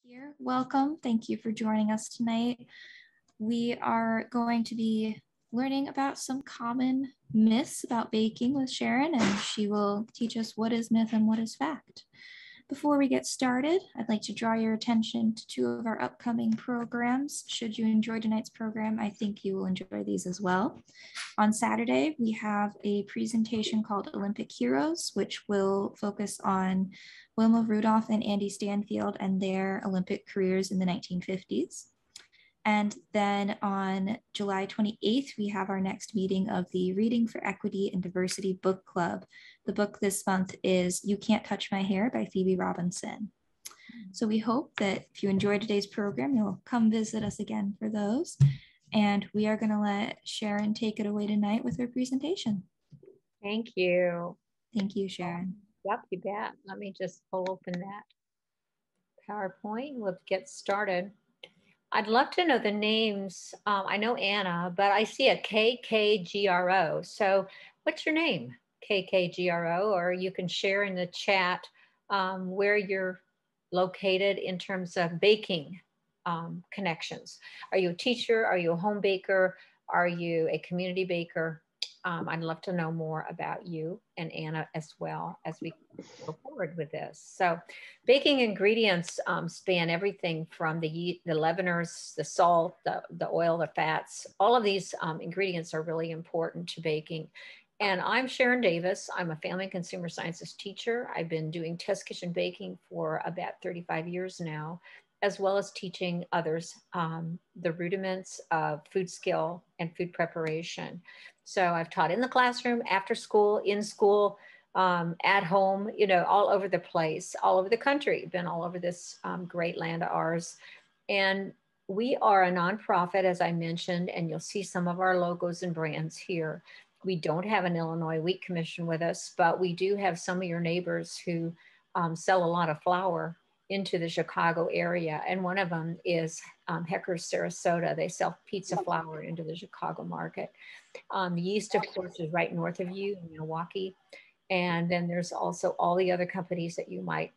Here. Welcome. Thank you for joining us tonight. We are going to be learning about some common myths about baking with Sharon, and she will teach us what is myth and what is fact. Before we get started, I'd like to draw your attention to two of our upcoming programs. Should you enjoy tonight's program, I think you will enjoy these as well. On Saturday, we have a presentation called Olympic Heroes, which will focus on Wilma Rudolph and Andy Stanfield and their Olympic careers in the 1950s. And then on July 28th, we have our next meeting of the Reading for Equity and Diversity Book Club. The book this month is You Can't Touch My Hair by Phoebe Robinson. So we hope that if you enjoyed today's program, you'll come visit us again for those. And we are going to let Sharon take it away tonight with her presentation. Thank you. Thank you, Sharon. Yep, you bet. Let me just pull open that PowerPoint. We'll get started. I'd love to know the names. I know Anna, but I see a KKGRO. So what's your name? KKGRO, or you can share in the chat where you're located in terms of baking connections. Are you a teacher? Are you a home baker? Are you a community baker? I'd love to know more about you and Anna as well as we go forward with this. So baking ingredients span everything from the yeast, the leaveners, the salt, the oil, the fats. All of these ingredients are really important to baking. And I'm Sharon Davis. I'm a family and consumer sciences teacher. I've been doing test kitchen baking for about 35 years now, as well as teaching others the rudiments of food skill and food preparation. So I've taught in the classroom, after school, in school, at home, you know, all over the place, all over the country, been all over this great land of ours. And we are a nonprofit, as I mentioned, and you'll see some of our logos and brands here. We don't have an Illinois Wheat Commission with us, but we do have some of your neighbors who sell a lot of flour into the Chicago area. And one of them is Hecker's Sarasota. They sell pizza flour into the Chicago market. The yeast, of course, is right north of you in Milwaukee. And then there's also all the other companies that you might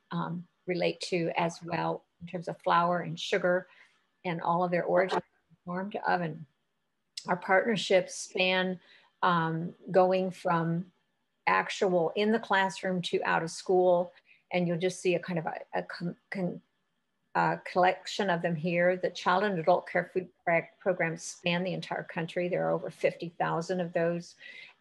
relate to as well in terms of flour and sugar and all of their origins from farm to oven. Our partnerships span going from actual in the classroom to out of school. And you'll just see a kind of a collection of them here. The child and adult care food programs span the entire country. There are over 50,000 of those.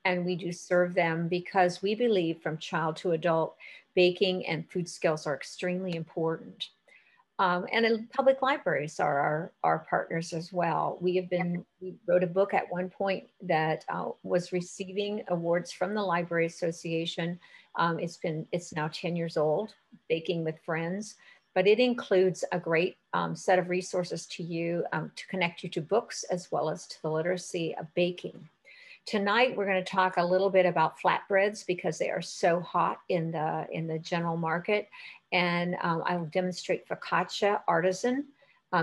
And we do serve them because we believe from child to adult, baking and food skills are extremely important. And public libraries are our partners as well. We wrote a book at one point that was receiving awards from the Library Association. It's now 10 years old, Baking with Friends, but it includes a great set of resources to you to connect you to books as well as to the literacy of baking. Tonight, we're going to talk a little bit about flatbreads because they are so hot in the general market. And I will demonstrate focaccia artisan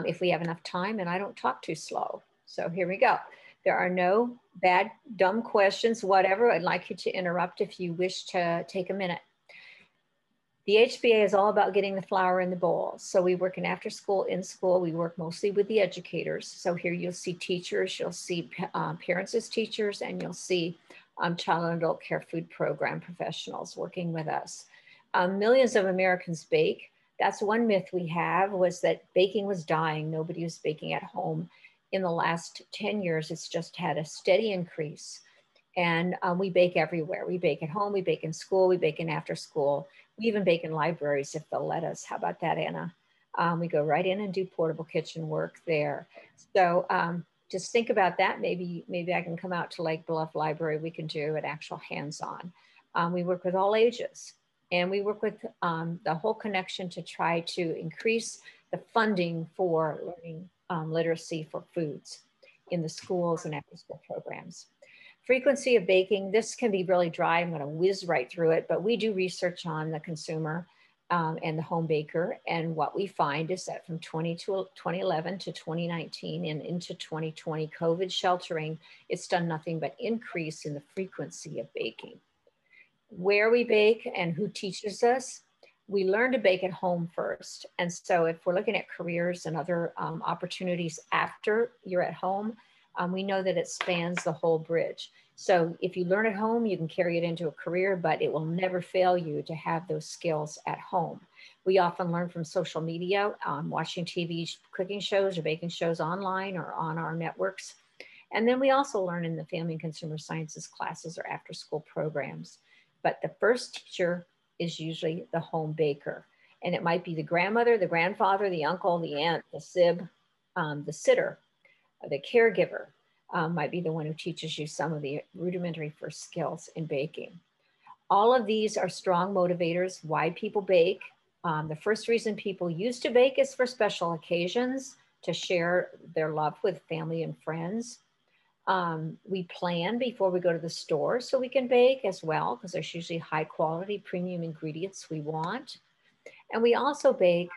if we have enough time and I don't talk too slow. So here we go. There are no bad, dumb questions, whatever. I'd like you to interrupt if you wish to take a minute. The HBA is all about getting the flour in the bowl. So we work in after school, in school. We work mostly with the educators. So here you'll see teachers, you'll see parents as teachers, and you'll see child and adult care food program professionals working with us. Millions of Americans bake. That's one myth we have, was that baking was dying. Nobody was baking at home. In the last 10 years, it's just had a steady increase. And we bake everywhere. We bake at home, we bake in school, we bake in after school. We even bake in libraries if they'll let us. How about that, Anna? We go right in and do portable kitchen work there. So just think about that. Maybe I can come out to Lake Bluff Library. We can do an actual hands-on. We work with all ages. And we work with the whole connection to try to increase the funding for learning literacy for foods in the schools and after school programs. Frequency of baking, this can be really dry. I'm going to whiz right through it, but we do research on the consumer and the home baker. And what we find is that from 2011 to 2019 and into 2020, COVID sheltering, it's done nothing but increase in the frequency of baking. Where we bake and who teaches us, we learn to bake at home first. And so if we're looking at careers and other opportunities after you're at home, we know that it spans the whole bridge. So if you learn at home, you can carry it into a career, but it will never fail you to have those skills at home. We often learn from social media, watching TV cooking shows or baking shows online or on our networks. And then we also learn in the family and consumer sciences classes or after school programs. But the first teacher is usually the home baker. And it might be the grandmother, the grandfather, the uncle, the aunt, the sib, the sitter, the caregiver might be the one who teaches you some of the rudimentary first skills in baking. All of these are strong motivators why people bake. The first reason people used to bake is for special occasions, to share their love with family and friends. We plan before we go to the store so we can bake as well, because there's usually high quality premium ingredients we want. And we also bake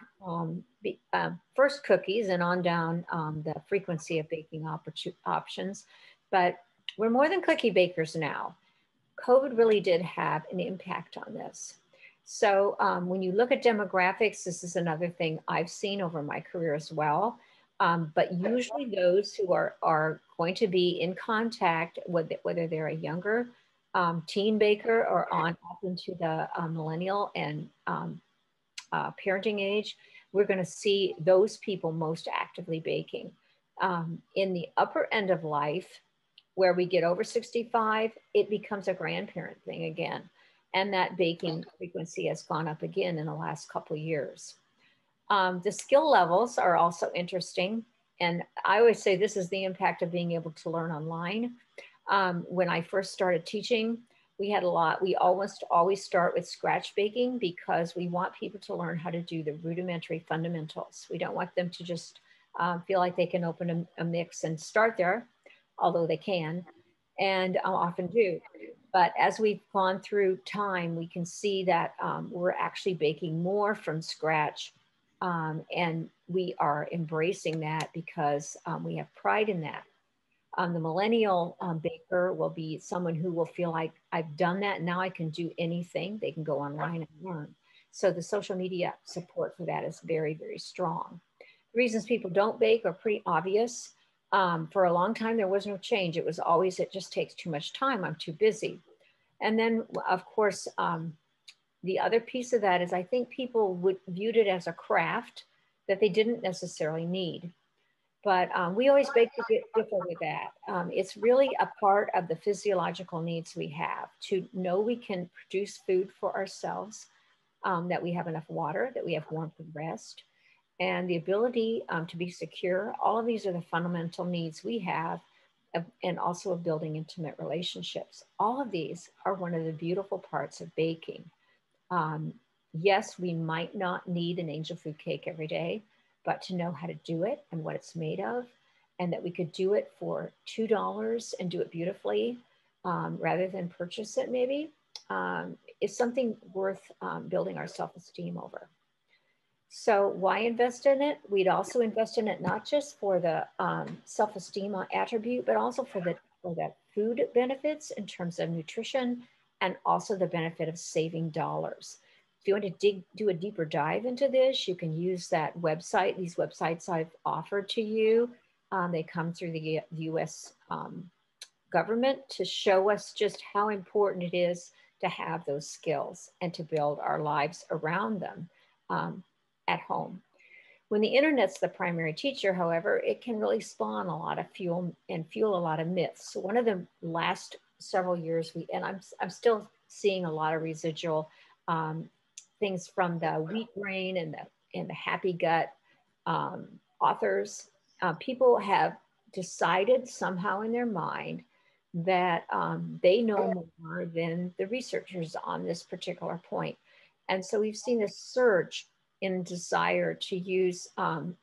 first cookies and on down the frequency of baking options. But we're more than cookie bakers now. COVID really did have an impact on this. So when you look at demographics, this is another thing I've seen over my career as well. But usually those who are going to be in contact with whether they're a younger teen baker or on up into the millennial and parenting age, we're going to see those people most actively baking. In the upper end of life, where we get over 65, it becomes a grandparent thing again. And that baking frequency has gone up again in the last couple of years. The skill levels are also interesting. And I always say this is the impact of being able to learn online. When I first started teaching, we almost always start with scratch baking because we want people to learn how to do the rudimentary fundamentals. We don't want them to just feel like they can open a mix and start there, although they can, and often do. But as we've gone through time, we can see that we're actually baking more from scratch. And we are embracing that because we have pride in that. The millennial baker will be someone who will feel like I've done that. Now I can do anything. They can go online and learn. So the social media support for that is very, very strong. The reasons people don't bake are pretty obvious. For a long time, there was no change. It was always, it just takes too much time. I'm too busy. And then, of course, the other piece of that is I think people viewed it as a craft that they didn't necessarily need. But we always beg to differ with that. It's really a part of the physiological needs we have to know we can produce food for ourselves, that we have enough water, that we have warmth and rest, and the ability to be secure. All of these are the fundamental needs we have, and also of building intimate relationships. All of these are one of the beautiful parts of baking. Yes, we might not need an angel food cake every day, but to know how to do it and what it's made of, and that we could do it for $2 and do it beautifully rather than purchase it maybe, is something worth building our self-esteem over. So why invest in it? We'd also invest in it not just for the self-esteem attribute, but also for the food benefits in terms of nutrition, and also the benefit of saving dollars. If you want to do a deeper dive into this, you can use that website. These websites I've offered to you, they come through the US government to show us just how important it is to have those skills and to build our lives around them at home. When the internet's the primary teacher, however, it can really spawn a lot of fuel a lot of myths. So one of the last several years, I'm still seeing a lot of residual things from the wheat brain and the happy gut authors. People have decided somehow in their mind that they know more than the researchers on this particular point. And so we've seen a surge in desire to use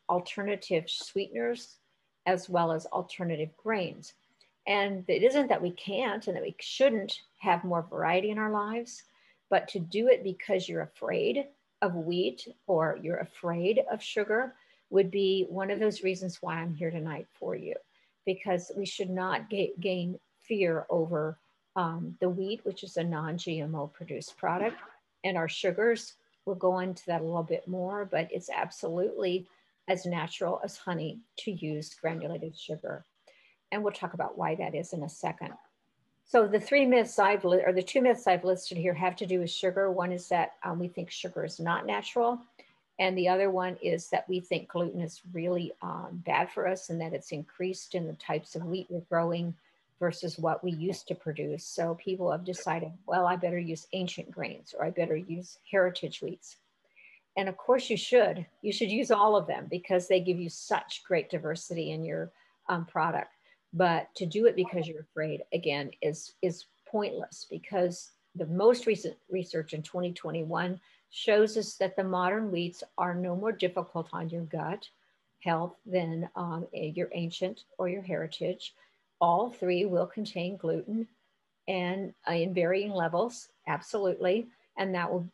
alternative sweeteners as well as alternative grains. And it isn't that we can't and that we shouldn't have more variety in our lives, but to do it because you're afraid of wheat or you're afraid of sugar would be one of those reasons why I'm here tonight for you, because we should not gain fear over the wheat, which is a non-GMO produced product, and our sugars, we'll go into that a little bit more, but it's absolutely as natural as honey to use granulated sugar. And we'll talk about why that is in a second. So the the two myths I've listed here have to do with sugar. One is that we think sugar is not natural. And the other one is that we think gluten is really bad for us and that it's increased in the types of wheat we're growing versus what we used to produce. So people have decided, well, I better use ancient grains or I better use heritage wheats. And of course you should. You should use all of them because they give you such great diversity in your product. But to do it because you're afraid, again, is pointless because the most recent research in 2021 shows us that the modern wheats are no more difficult on your gut health than your ancient or your heritage. All three will contain gluten and in varying levels, absolutely, and that will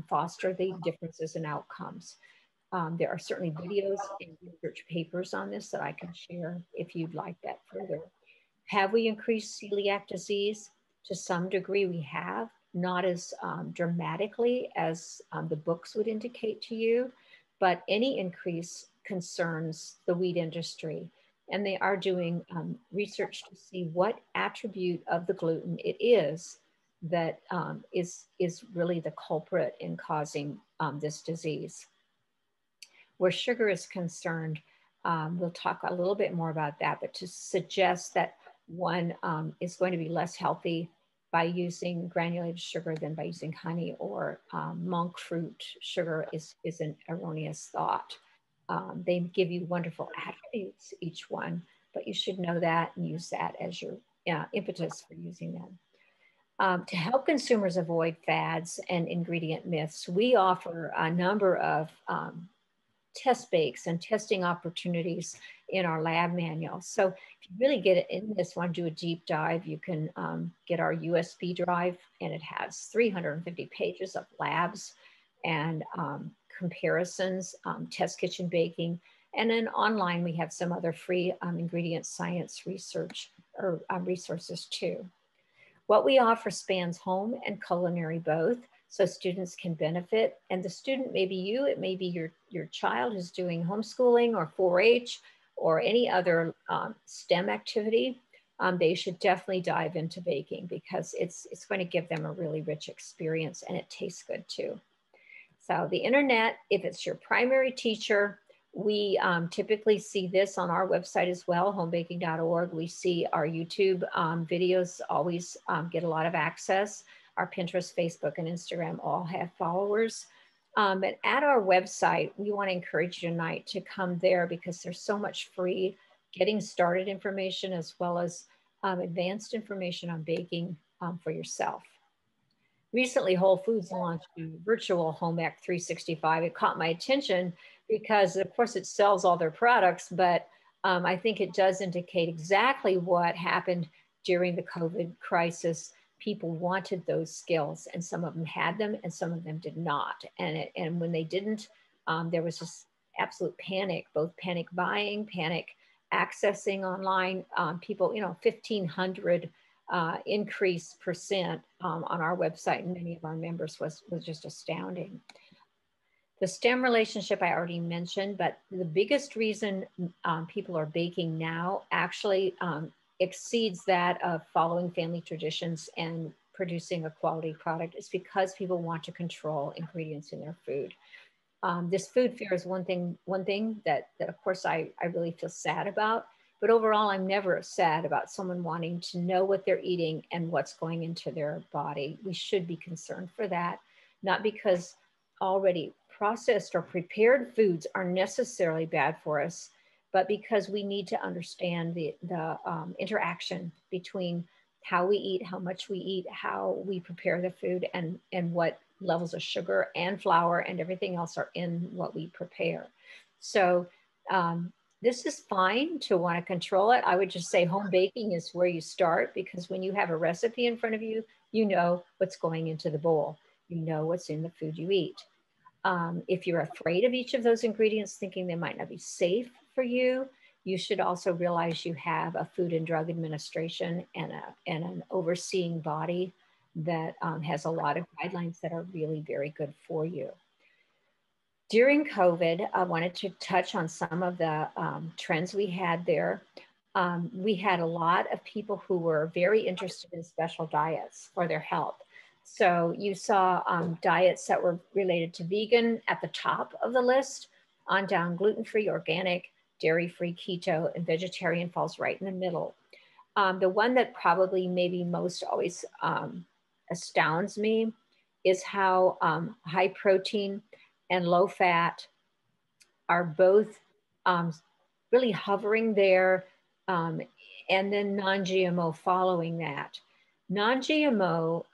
foster the differences in outcomes. There are certainly videos and research papers on this that I can share if you'd like that further. Have we increased celiac disease? To some degree we have, not as dramatically as the books would indicate to you, but any increase concerns the wheat industry. And they are doing research to see what attribute of the gluten it is that is really the culprit in causing this disease. Where sugar is concerned, we'll talk a little bit more about that, but to suggest that one is going to be less healthy by using granulated sugar than by using honey or monk fruit sugar is an erroneous thought. They give you wonderful attributes, each one, but you should know that and use that as your impetus for using them. To help consumers avoid fads and ingredient myths, we offer a number of test bakes and testing opportunities in our lab manual. So if you really get in this, want to do a deep dive, you can get our USB drive, and it has 350 pages of labs and comparisons, test kitchen baking. And then online, we have some other free ingredient science research or resources too. What we offer spans home and culinary both, so students can benefit. And the student may be you, it may be your child who's doing homeschooling or 4-H or any other STEM activity. They should definitely dive into baking because it's going to give them a really rich experience and it tastes good too. So the internet, if it's your primary teacher, we typically see this on our website as well, homebaking.org. We see our YouTube videos always get a lot of access. Our Pinterest, Facebook, and Instagram all have followers. But at our website, we want to encourage you tonight to come there because there's so much free getting started information as well as advanced information on baking for yourself. Recently, Whole Foods launched a virtual Home Ec 365. It caught my attention because, of course, it sells all their products, but I think it does indicate exactly what happened during the COVID crisis. People wanted those skills, and some of them had them, and some of them did not. And when they didn't, there was just absolute panic, both panic buying, panic accessing online. People, 1,500 increase percent on our website and many of our members was just astounding. The STEM relationship I already mentioned, but the biggest reason people are baking now actually exceeds that of following family traditions and producing a quality product is because people want to control ingredients in their food. This food fear is one thing that of course I really feel sad about, but overall I'm never sad about someone wanting to know what they're eating and what's going into their body. We should be concerned for that, not because already processed or prepared foods are necessarily bad for us, but because we need to understand the interaction between how we eat, how much we eat, how we prepare the food, and what levels of sugar and flour and everything else are in what we prepare. So this is fine to want to control it. I would just say home baking is where you start because when you have a recipe in front of you, you know what's going into the bowl. You know what's in the food you eat. If you're afraid of each of those ingredients, thinking they might not be safe for you, you should also realize you have a Food and Drug Administration and an overseeing body that has a lot of guidelines that are really very good for you. During COVID, I wanted to touch on some of the trends we had there. We had a lot of people who were very interested in special diets for their health. So you saw diets that were related to vegan at the top of the list, on down gluten-free, organic, dairy-free, keto, and vegetarian falls right in the middle. The one that probably maybe most always astounds me is how high protein and low fat are both um, really hovering there, um, and then non-GMO following that. Non-GMO,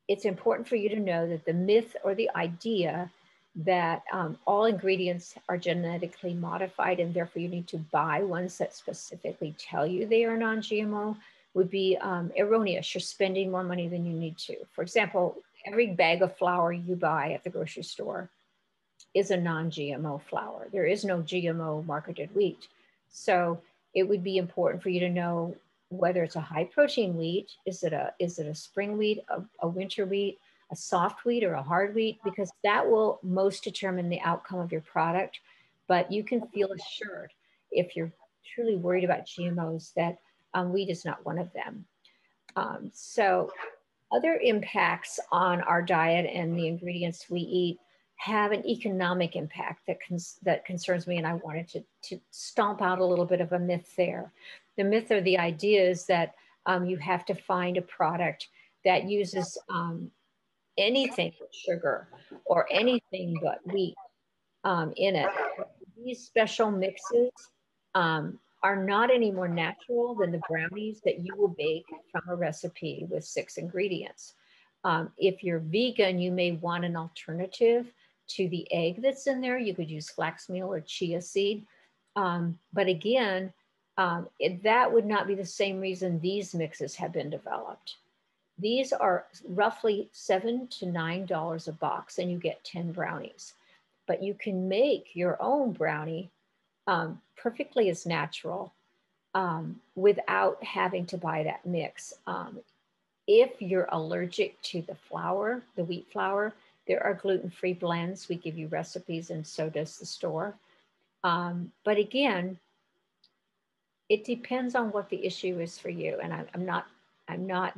it's important for you to know that the myth or the idea that all ingredients are genetically modified and therefore you need to buy ones that specifically tell you they are non-GMO would be erroneous. You're spending more money than you need to. For example, every bag of flour you buy at the grocery store is a non-GMO flour. There is no GMO marketed wheat. So it would be important for you to know whether it's a high protein wheat, is it a spring wheat, a winter wheat, a soft wheat, or a hard wheat, because that will most determine the outcome of your product. But you can feel assured if you're truly worried about GMOs that wheat is not one of them. So other impacts on our diet and the ingredients we eat have an economic impact that concerns me, and I wanted to stomp out a little bit of a myth there. The myth or the idea is that you have to find a product that uses anything but sugar or anything but wheat in it. These special mixes are not any more natural than the brownies that you will bake from a recipe with 6 ingredients. If you're vegan, you may want an alternative to the egg that's in there. You could use flax meal or chia seed. But again, that would not be the same reason these mixes have been developed. These are roughly $7 to $9 a box, and you get 10 brownies. But you can make your own brownie perfectly as natural without having to buy that mix. If you're allergic to the flour, the wheat flour, there are gluten-free blends. We give you recipes, and so does the store. But again, it depends on what the issue is for you. And I'm not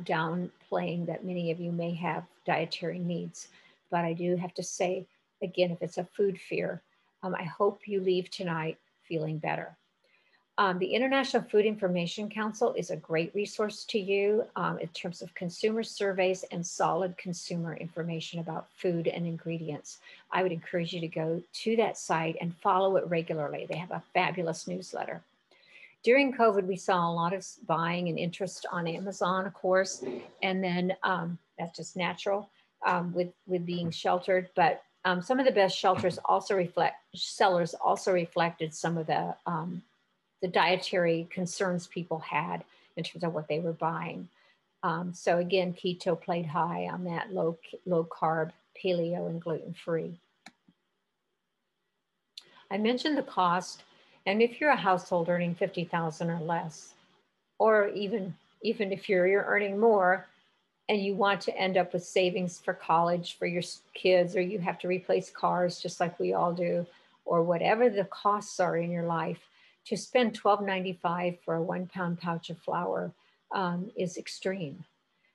downplaying that many of you may have dietary needs, but I do have to say, again, if it's a food fear, I hope you leave tonight feeling better. The International Food Information Council is a great resource to you in terms of consumer surveys and solid consumer information about food and ingredients. I would encourage you to go to that site and follow it regularly. They have a fabulous newsletter. During COVID, we saw a lot of buying and interest on Amazon, of course, and then that's just natural with being sheltered. But some of the best sellers also reflected some of the dietary concerns people had in terms of what they were buying. So again, keto played high on that, low carb, paleo, and gluten-free. I mentioned the cost, and if you're a household earning $50,000 or less, or even if you're earning more, and you want to end up with savings for college for your kids, or you have to replace cars just like we all do, or whatever the costs are in your life, to spend $12.95 for a 1 pound pouch of flour is extreme.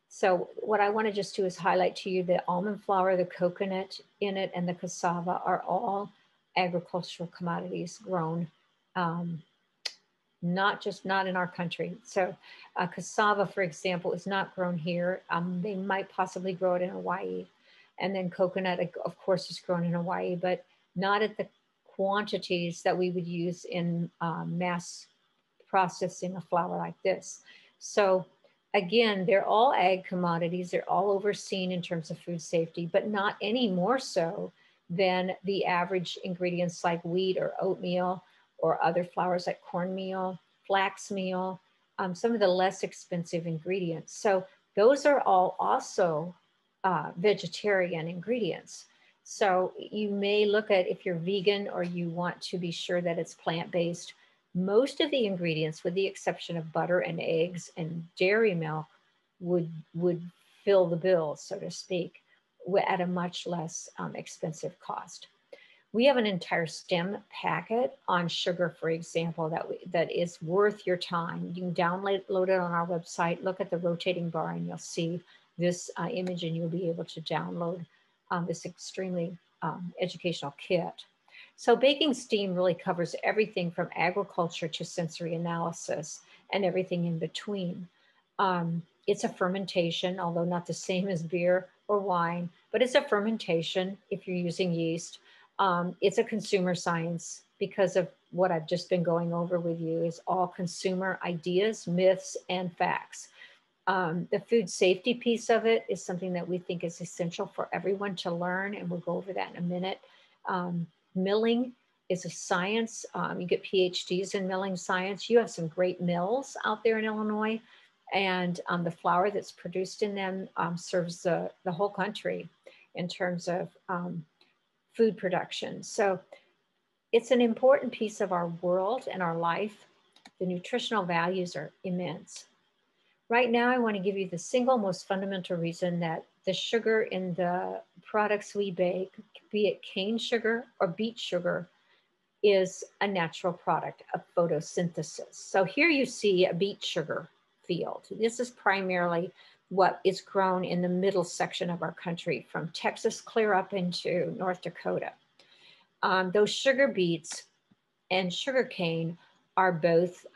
So what I want to just do is highlight to you the almond flour, the coconut in it, and the cassava are all agricultural commodities grown, not in our country. So cassava, for example, is not grown here. They might possibly grow it in Hawaii. And then coconut, of course, is grown in Hawaii, but not at the quantities that we would use in mass processing a flour like this. So again, they're all ag commodities. They're all overseen in terms of food safety, but not any more so than the average ingredients like wheat or oatmeal or other flours like cornmeal, flax meal, some of the less expensive ingredients. So those are all also vegetarian ingredients. So you may look at, if you're vegan or you want to be sure that it's plant-based, most of the ingredients, with the exception of butter and eggs and dairy milk, would fill the bill, so to speak, at a much less expensive cost. We have an entire STEM packet on sugar, for example, that is worth your time. You can download it on our website, look at the rotating bar, and you'll see this image, and you'll be able to download this extremely educational kit. So baking steam really covers everything from agriculture to sensory analysis and everything in between. It's a fermentation, although not the same as beer or wine, but it's a fermentation if you're using yeast. It's a consumer science because of what I've just been going over with you is all consumer ideas, myths, and facts. The food safety piece of it is something that we think is essential for everyone to learn, and we'll go over that in a minute. Milling is a science. You get PhDs in milling science. You have some great mills out there in Illinois, and the flour that's produced in them serves the whole country in terms of food production. So it's an important piece of our world and our life. The nutritional values are immense. Right now, I want to give you the single most fundamental reason that the sugar in the products we bake, be it cane sugar or beet sugar, is a natural product of photosynthesis. So here you see a beet sugar field. This is primarily what is grown in the middle section of our country, from Texas clear up into North Dakota. Those sugar beets and sugar cane are both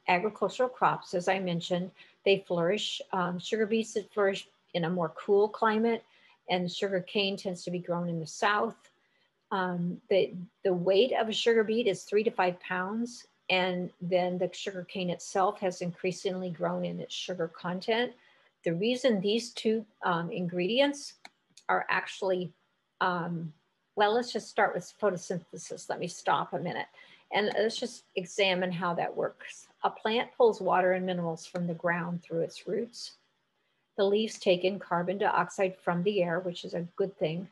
agricultural crops, as I mentioned. They flourish, sugar beets that flourish in a more cool climate, and sugar cane tends to be grown in the south. The weight of a sugar beet is 3 to 5 pounds, and then the sugar cane itself has increasingly grown in its sugar content. The reason these two ingredients are actually, well, let's just start with photosynthesis. Let me stop a minute. And let's just examine how that works. A plant pulls water and minerals from the ground through its roots. The leaves take in carbon dioxide from the air, which is a good thing.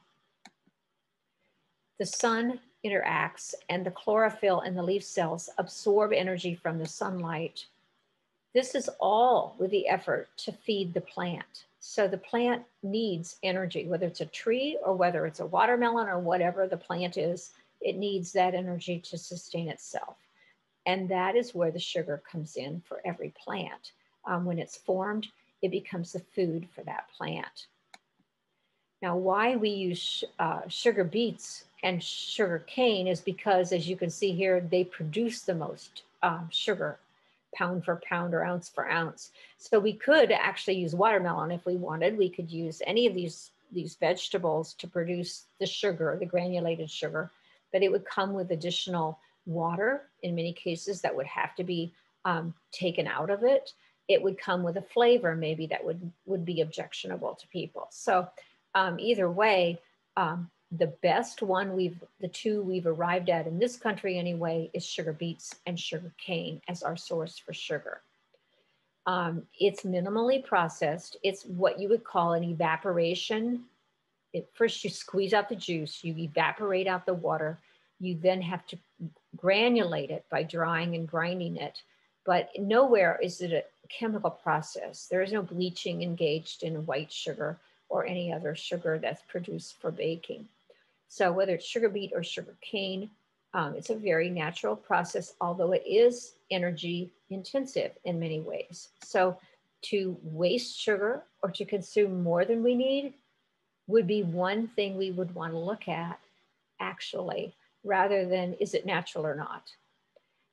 The sun interacts, and the chlorophyll in the leaf cells absorb energy from the sunlight. This is all with the effort to feed the plant. So the plant needs energy, whether it's a tree or whether it's a watermelon or whatever the plant is, it needs that energy to sustain itself. And that is where the sugar comes in for every plant. When it's formed, it becomes the food for that plant. Now, why we use sugar beets and sugar cane is because, as you can see here, they produce the most sugar, pound for pound or ounce for ounce. So we could actually use watermelon if we wanted. We could use any of these vegetables to produce the sugar, the granulated sugar, but it would come with additional water. In many cases, that would have to be taken out of it. It would come with a flavor maybe that would be objectionable to people. So either way, the best one the two we've arrived at in this country anyway, is sugar beets and sugar cane as our source for sugar. It's minimally processed. It's what you would call an evaporation. First you squeeze out the juice, you evaporate out the water. You then have to granulate it by drying and grinding it. But nowhere is it a chemical process. There is no bleaching engaged in white sugar or any other sugar that's produced for baking. So whether it's sugar beet or sugar cane, it's a very natural process, although it is energy intensive in many ways. So to waste sugar or to consume more than we need would be one thing we would want to look at, actually, rather than is it natural or not.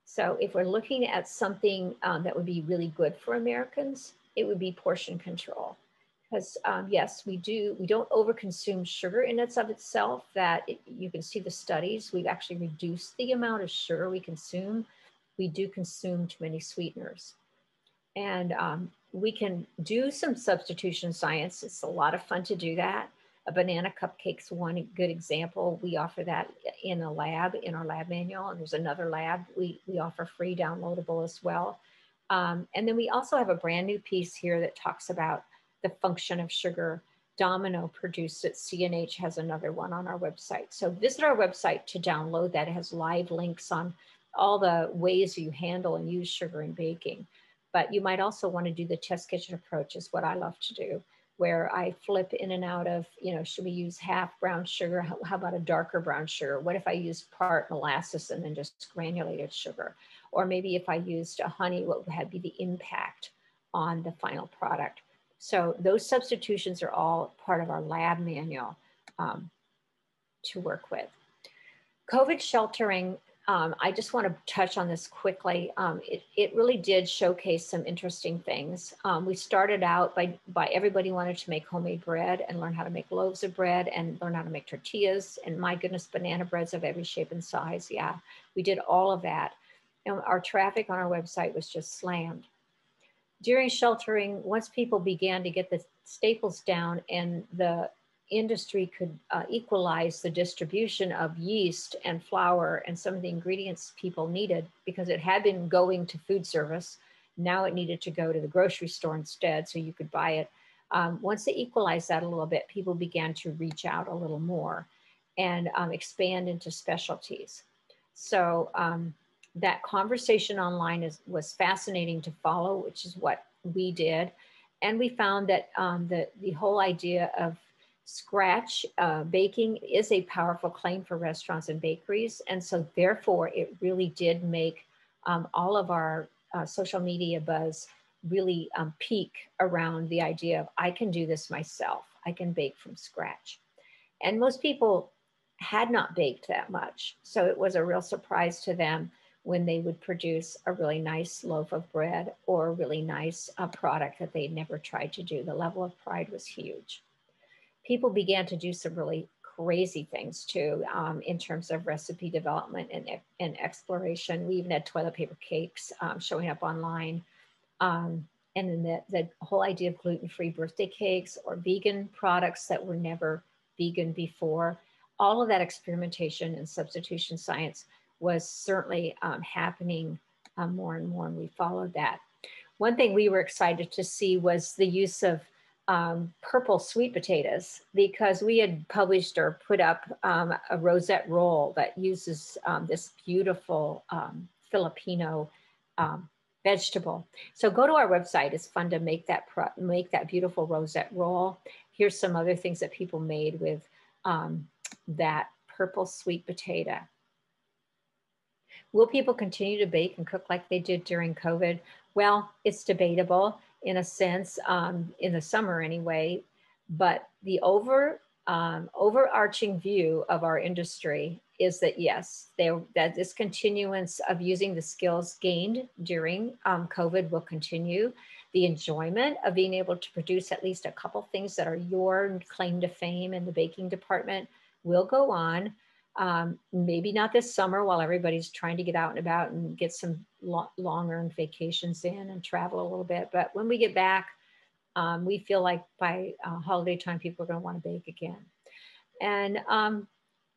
So if we're looking at something that would be really good for Americans, it would be portion control. Because yes, we don't overconsume sugar in and of itself. You can see the studies. We've actually reduced the amount of sugar we consume. We do consume too many sweeteners. And we can do some substitution science. It's a lot of fun to do that. A banana cupcake's one good example. We offer that in a lab, in our lab manual, and there's another lab we offer free downloadable as well. And then we also have a brand new piece here that talks about the function of sugar. Domino produced it. CNH has another one on our website. So visit our website to download that. It has live links on all the ways you handle and use sugar in baking. But you might also want to do the test kitchen approach, is what I love to do. where I flip in and out of, should we use half brown sugar? How about a darker brown sugar? What if I used part molasses and then just granulated sugar? Or maybe if I used a honey, what would be the impact on the final product? So those substitutions are all part of our lab manual to work with. COVID sheltering, I just want to touch on this quickly. It really did showcase some interesting things. We started out by everybody wanted to make homemade bread and learn how to make loaves of bread and learn how to make tortillas. And my goodness, banana breads of every shape and size. Yeah, we did all of that. And our traffic on our website was just slammed. During sheltering, once people began to get the staples down and the industry could equalize the distribution of yeast and flour and some of the ingredients people needed, because it had been going to food service. Now it needed to go to the grocery store instead, so you could buy it. Once they equalized that a little bit, people began to reach out a little more and expand into specialties. So that conversation online was fascinating to follow, which is what we did. And we found that the whole idea of scratch baking is a powerful claim for restaurants and bakeries. And so therefore, it really did make all of our social media buzz really peak around the idea of, I can do this myself. I can bake from scratch. And most people had not baked that much. So it was a real surprise to them when they would produce a really nice loaf of bread or a really nice product that they'd never tried to do. The level of pride was huge. People began to do some really crazy things too, in terms of recipe development and exploration. We even had toilet paper cakes showing up online. And then the whole idea of gluten-free birthday cakes or vegan products that were never vegan before. All of that experimentation and substitution science was certainly happening more and more, and we followed that. One thing we were excited to see was the use of purple sweet potatoes, because we had published or put up a rosette roll that uses this beautiful Filipino vegetable. So go to our website. It's fun to make that beautiful rosette roll. Here's some other things that people made with that purple sweet potato. Will people continue to bake and cook like they did during COVID? Well, it's debatable in a sense, in the summer anyway, but the overarching view of our industry is that yes, that this continuance of using the skills gained during COVID will continue. The enjoyment of being able to produce at least a couple things that are your claim to fame in the baking department will go on. Maybe not this summer while everybody's trying to get out and about and get some long-earned vacations in and travel a little bit. But when we get back, we feel like by holiday time, people are going to want to bake again. And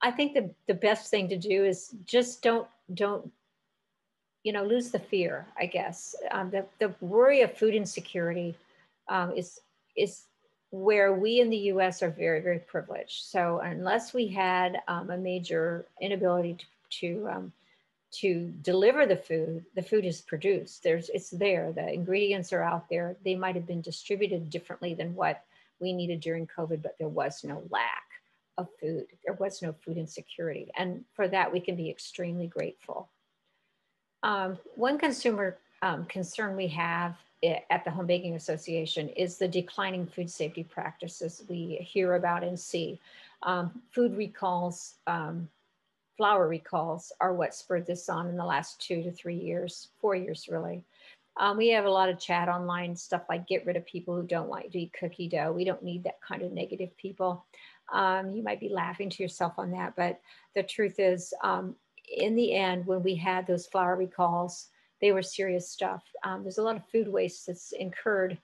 I think the best thing to do is just don't lose the fear, I guess. The worry of food insecurity is where we in the US are very, very privileged. So unless we had a major inability to deliver the food is produced. It's there, the ingredients are out there. They might've been distributed differently than what we needed during COVID, but there was no lack of food. There was no food insecurity. And for that, we can be extremely grateful. One consumer concern we have at the Home Baking Association is the declining food safety practices we hear about and see. Food recalls, flour recalls are what spurred this on in the last 2 to 3 years, 4 years really. We have a lot of chat online, stuff like get rid of people who don't want to eat cookie dough. We don't need that kind of negative people. You might be laughing to yourself on that, but the truth is, in the end, when we had those flour recalls, they were serious stuff. There's a lot of food waste that's incurred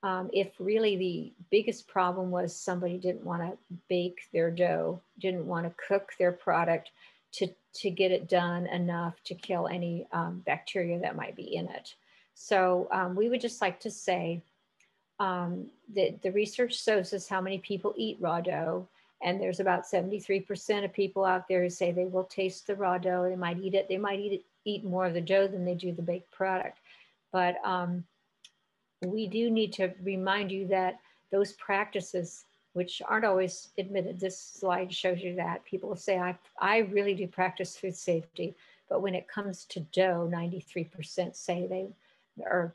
if really the biggest problem was somebody didn't want to bake their dough, didn't want to cook their product to get it done enough to kill any bacteria that might be in it. So we would just like to say that the research shows us how many people eat raw dough. And there's about 73% of people out there who say they will taste the raw dough. They might eat it. They might eat more of the dough than they do the baked product. But we do need to remind you that those practices, which aren't always admitted, this slide shows you that people will say, I really do practice food safety, but when it comes to dough, 93% say they, or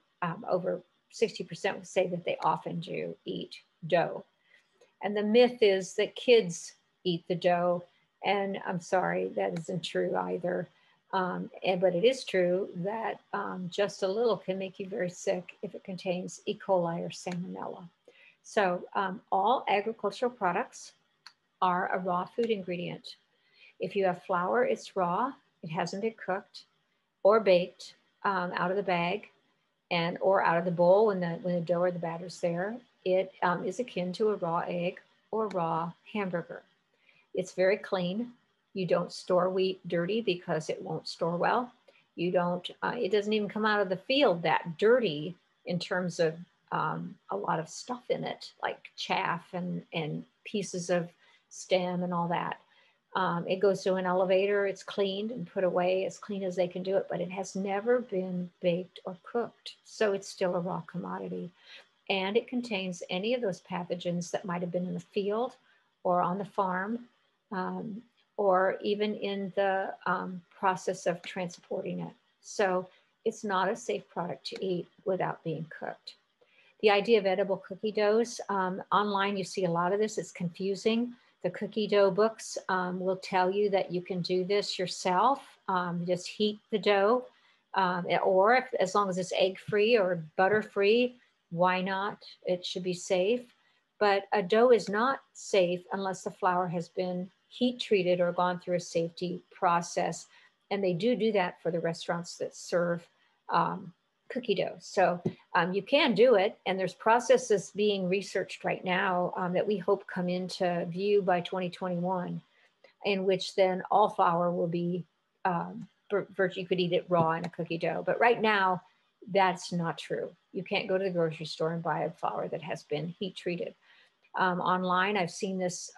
over 60% would say that they often do eat dough. And the myth is that kids eat the dough. And I'm sorry, that isn't true either. But it is true that just a little can make you very sick if it contains E. coli or salmonella. So all agricultural products are a raw food ingredient. If you have flour, it's raw. It hasn't been cooked or baked out of the bag and or out of the bowl when the dough or the batter's there. It is akin to a raw egg or raw hamburger. It's very clean. You don't store wheat dirty because it won't store well. You don't, it doesn't even come out of the field that dirty in terms of a lot of stuff in it, like chaff and pieces of stem and all that. It goes to an elevator, it's cleaned and put away as clean as they can do it, but it has never been baked or cooked. So it's still a raw commodity. And it contains any of those pathogens that might have been in the field or on the farm, or even in the process of transporting it. So it's not a safe product to eat without being cooked. The idea of edible cookie doughs, online you see a lot of this, it's confusing. The cookie dough books will tell you that you can do this yourself, just heat the dough, or if, as long as it's egg-free or butter-free, why not? It should be safe. But a dough is not safe unless the flour has been heat treated or gone through a safety process. And they do that for the restaurants that serve cookie dough. So you can do it. And there's processes being researched right now that we hope come into view by 2021, in which then all flour will be, you could eat it raw in a cookie dough. But right now, that's not true. You can't go to the grocery store and buy a flour that has been heat treated. Online, I've seen this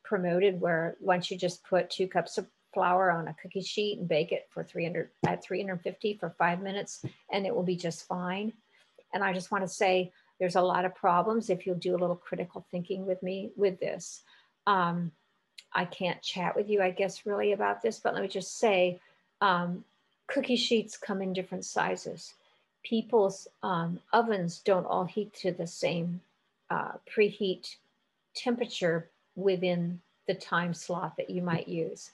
promoted where once you just put 2 cups of flour on a cookie sheet and bake it for 350 for 5 minutes, and it will be just fine. And I just want to say there's a lot of problems if you'll do a little critical thinking with me with this. I can't chat with you, I guess, really about this, but let me just say, cookie sheets come in different sizes. People's ovens don't all heat to the same preheat temperature within the time slot that you might use.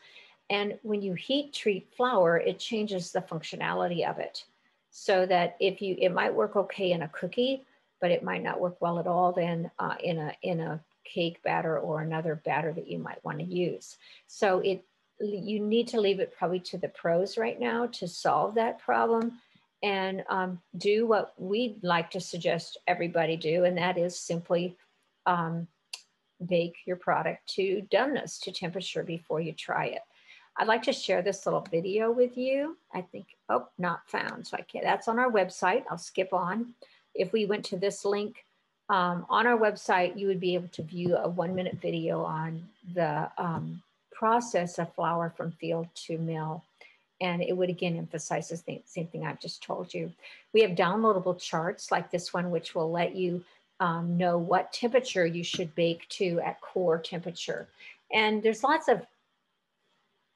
And when you heat treat flour, it changes the functionality of it. So that it might work okay in a cookie, but it might not work well at all then in a cake batter or another batter that you might want to use. So you need to leave it probably to the pros right now to solve that problem, and do what we'd like to suggest everybody do, and that is simply bake your product to doneness, to temperature before you try it. I'd like to share this little video with you. I think, oh, not found, so I can't, that's on our website. I'll skip on. If we went to this link on our website, you would be able to view a 1-minute video on the process of flour from field to mill. And it would again emphasize the same thing I've just told you. We have downloadable charts like this one, which will let you know what temperature you should bake to at core temperature. And there's lots of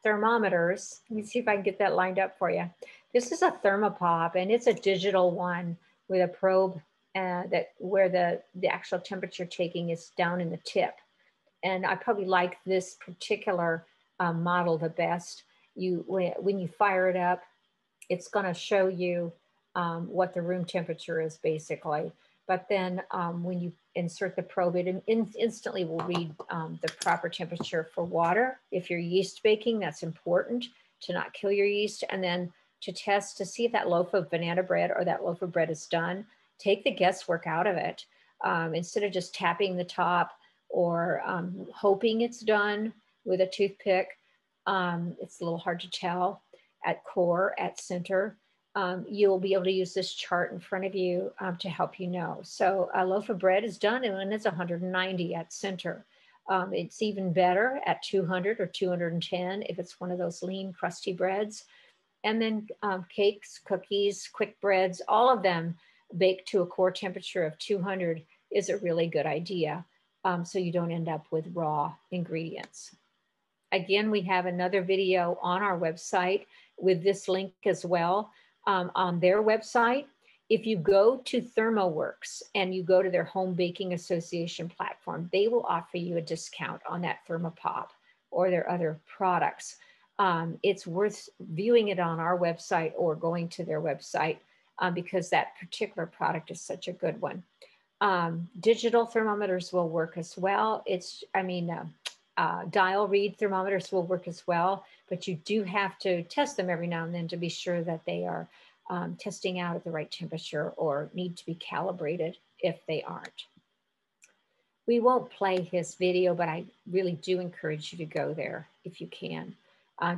thermometers. Let me see if I can get that lined up for you. This is a thermopop, and it's a digital one with a probe where the actual temperature taking is down in the tip. And I probably like this particular model the best. When you fire it up, it's going to show you what the room temperature is basically. But then when you insert the probe, it instantly will read the proper temperature for water. If you're yeast baking, that's important to not kill your yeast. And then to test to see if that loaf of banana bread or that loaf of bread is done, take the guesswork out of it. Instead of just tapping the top or hoping it's done with a toothpick, it's a little hard to tell at core, at center. You'll be able to use this chart in front of you to help you know. So a loaf of bread is done and it's 190 at center. It's even better at 200 or 210 if it's one of those lean, crusty breads. And then cakes, cookies, quick breads, all of them bake to a core temperature of 200 is a really good idea, so you don't end up with raw ingredients. Again, we have another video on our website with this link as well, on their website. If you go to ThermoWorks and you go to their Home Baking Association platform, they will offer you a discount on that Thermopop or their other products. It's worth viewing it on our website or going to their website, because that particular product is such a good one. Digital thermometers will work as well. Dial read thermometers will work as well, but you do have to test them every now and then to be sure that they are testing out at the right temperature or need to be calibrated if they aren't. We won't play his video, but I really do encourage you to go there if you can.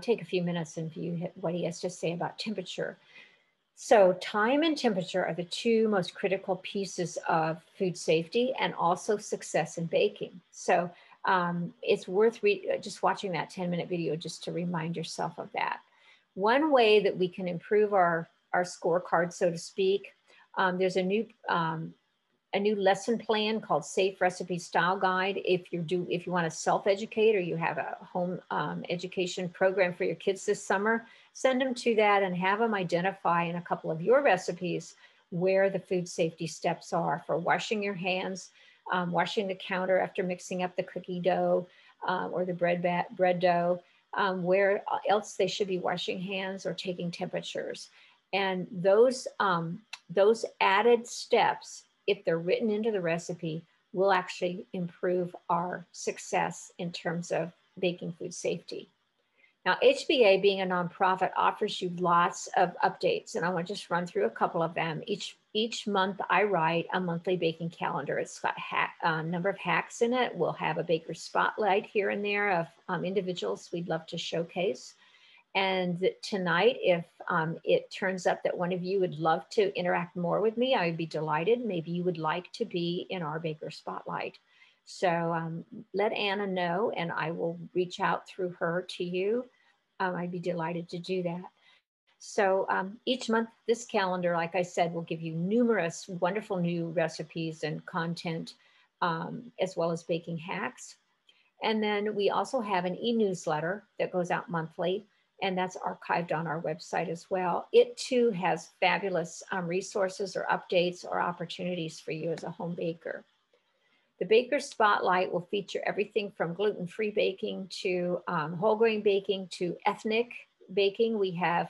Take a few minutes and view what he has to say about temperature. So time and temperature are the two most critical pieces of food safety and also success in baking. So it's worth just watching that 10-minute video just to remind yourself of that. One way that we can improve our scorecard, so to speak, there's a new lesson plan called Safe Recipe Style Guide. If you want to self-educate or you have a home education program for your kids this summer, send them to that and have them identify in a couple of your recipes where the food safety steps are for washing your hands, washing the counter after mixing up the cookie dough or the bread dough, where else they should be washing hands or taking temperatures. And those added steps, if they're written into the recipe, will actually improve our success in terms of baking food safety. Now, HBA, being a nonprofit, offers you lots of updates, and I want to just run through a couple of them. Each month, I write a monthly baking calendar. It's got a number of hacks in it. We'll have a baker spotlight here and there of individuals we'd love to showcase. And tonight, if it turns up that one of you would love to interact more with me, I would be delighted. Maybe you would like to be in our baker spotlight. So let Anna know, and I will reach out through her to you. I'd be delighted to do that. So each month, this calendar, like I said, will give you numerous wonderful new recipes and content, as well as baking hacks. And then we also have an e-newsletter that goes out monthly, and that's archived on our website as well. It too has fabulous resources or updates or opportunities for you as a home baker. The Baker Spotlight will feature everything from gluten-free baking to whole grain baking to ethnic baking. We're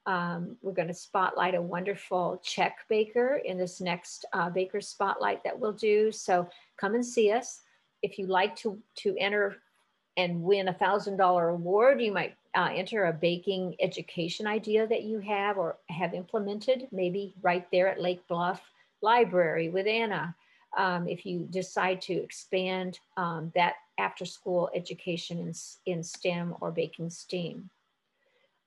going to spotlight a wonderful Czech baker in this next Baker Spotlight that we'll do. So come and see us. If you like to enter and win a $1,000 award, you might enter a baking education idea that you have or have implemented, maybe right there at Lake Bluff Library with Anna. If you decide to expand that after-school education in STEM or baking STEAM.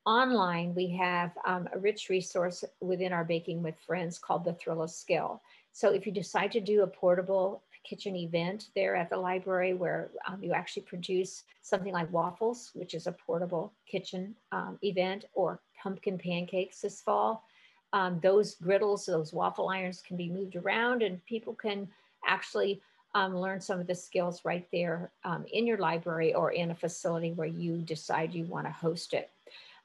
Online, we have a rich resource within our Baking with Friends called The Thrill of Skill. So if you decide to do a portable kitchen event there at the library where you actually produce something like waffles, which is a portable kitchen event, or pumpkin pancakes this fall, those griddles, those waffle irons can be moved around, and people can actually learn some of the skills right there in your library or in a facility where you decide you want to host it.